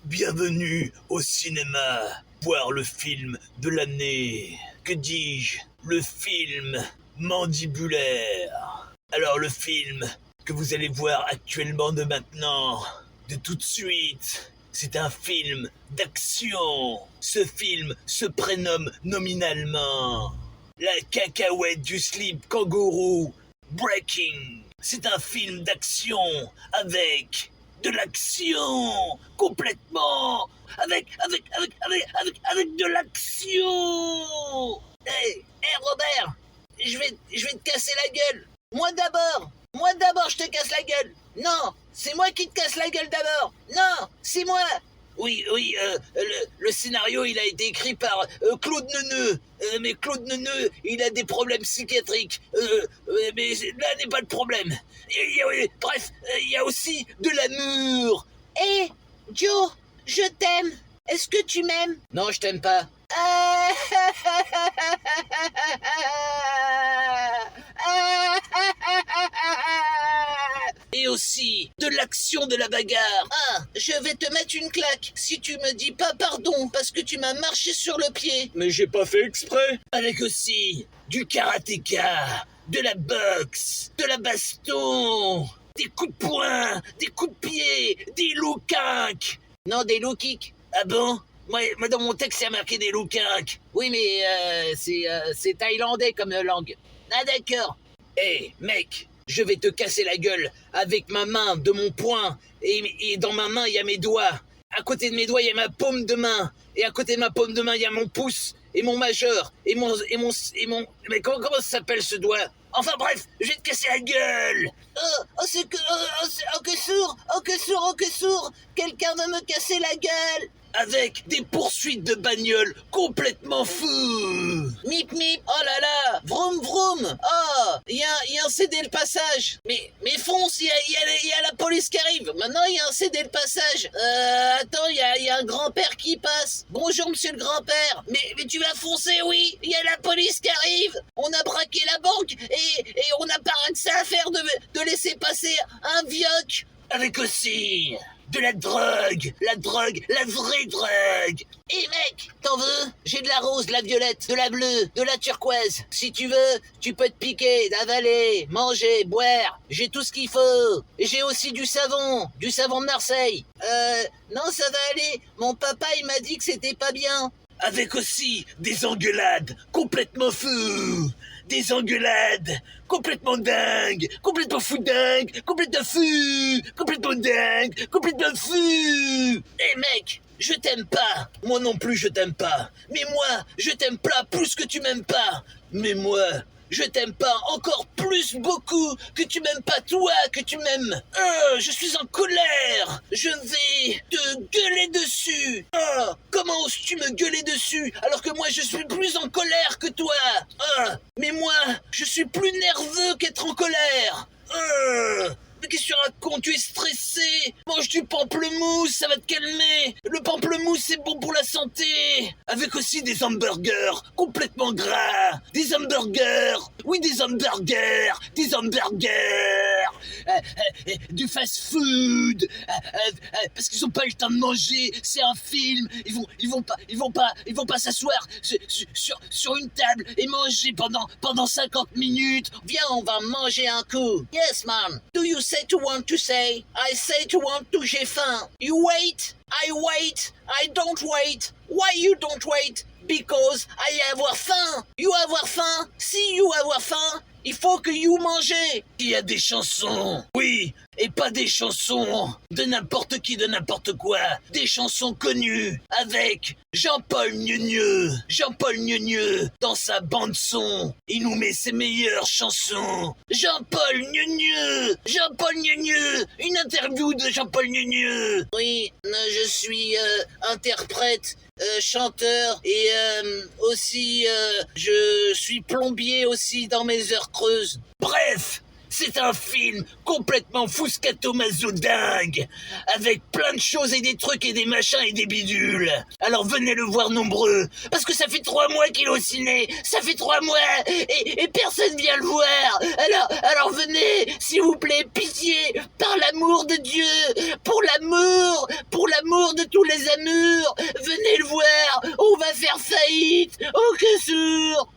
Bienvenue au cinéma, voir le film de l'année. Que dis-je? Le film mandibulaire. Alors le film que vous allez voir actuellement de maintenant, de tout de suite, c'est un film d'action. Ce film se prénomme nominalement La cacahuète du slip kangourou Breaking. C'est un film d'action avec de l'action complètement avec de l'action. Hey Robert, je vais te casser la gueule. Moi d'abord je te casse la gueule. Non, c'est moi qui te casse la gueule d'abord. Non, c'est moi. Oui, le scénario, il a été écrit par Claude Neuneu. Mais Claude Neuneu, il a des problèmes psychiatriques. Mais là n'est pas le problème. Bref, il y a aussi de l'amour. Hé, Joe, je t'aime. Est-ce que tu m'aimes? Non, je t'aime pas. Et aussi de l'action, de la bagarre. Ah, je vais te mettre une claque si tu me dis pas pardon parce que tu m'as marché sur le pied. Mais j'ai pas fait exprès. Avec aussi du karatéka, de la boxe, de la baston, des coups de poing, des coups de pied, des low kicks. Non, des low kicks. Ah bon? Moi, dans mon texte, il y a marqué des low kicks. Oui, mais c'est thaïlandais comme langue. Ah d'accord. Hé, mec, je vais te casser la gueule avec ma main de mon poing. Et dans ma main, il y a mes doigts. À côté de mes doigts, il y a ma paume de main. Et à côté de ma paume de main, il y a mon pouce et mon majeur. Et mon... Mais comment ça s'appelle ce doigt? Enfin bref, je vais te casser la gueule. Que sourd. Quelqu'un veut me casser la gueule. Avec des poursuites de bagnoles complètement fous. Mip mip, oh là là, vroom vroom. Oh, il y a un cédé le passage. Mais fonce, il y a la police qui arrive. Maintenant, il y a un cédé le passage. Attends, il y a un grand-père qui passe. Bonjour, monsieur le grand-père. Mais tu vas foncer, oui. Il y a la police qui arrive. On a braqué la banque et on n'a pas rien que ça à faire de laisser passer un vioc. Avec aussi de la drogue, la vraie drogue. Hé mec, t'en veux? J'ai de la rose, de la violette, de la bleue, de la turquoise. Si tu veux, tu peux te piquer, avaler, manger, boire. J'ai tout ce qu'il faut. Et j'ai aussi du savon de Marseille. Non, ça va aller. Mon papa, il m'a dit que c'était pas bien. Avec aussi des engueulades complètement fous. Des engueulades complètement dingues, complètement fou dingue, complètement fou, complètement dingue, complètement fou. Hé mec, je t'aime pas. Moi non plus je t'aime pas. Mais moi, je t'aime pas plus que tu m'aimes pas. Mais moi, je t'aime pas encore plus beaucoup que tu m'aimes pas toi, que tu m'aimes. Je suis en colère. Je vais te gueuler dessus. Comment oses-tu me gueuler dessus alors que moi je suis plus en colère que toi? Mais moi, je suis plus nerveux qu'être en colère. Mais qu'est-ce que tu racontes? Tu es stressé. Mange du pamplemousse, ça va te calmer. Le pamplemousse, c'est bon pour la santé. Avec aussi des hamburgers complètement gras. Des hamburgers. Oui, des hamburgers. Des hamburgers. Du fast-food. Parce qu'ils ont pas eu le temps de manger. C'est un film. Ils vont pas s'asseoir sur une table et manger pendant 50 minutes. Viens, on va manger un coup. Yes, man. Do you say to want to say? I say to want to j'ai faim. You wait. I wait. I don't wait. Why you don't wait? Because I avoir faim. You avoir faim. Si you avoir faim, il faut que you mangez. Il y a des chansons. Oui, et pas des chansons de n'importe qui, de n'importe quoi. Des chansons connues avec Jean-Paul Gneugneux. Jean-Paul Gneugneux, dans sa bande-son, il nous met ses meilleures chansons. Jean-Paul Gneugneux. Jean-Paul Gneugneux. Une interview de Jean-Paul Gneugneux. Oui, je suis interprète, chanteur et aussi je suis plombier aussi dans mes heures creuses. Bref, C'est un film complètement fouscato-maso dingue, avec plein de choses et des trucs et des machins et des bidules. Alors venez le voir nombreux, parce que ça fait 3 mois qu'il est au ciné, ça fait 3 mois, et personne vient le voir. Alors venez, s'il vous plaît, pitié, par l'amour de Dieu, pour l'amour de tous les amours, venez le voir, on va faire faillite, oh que sûr.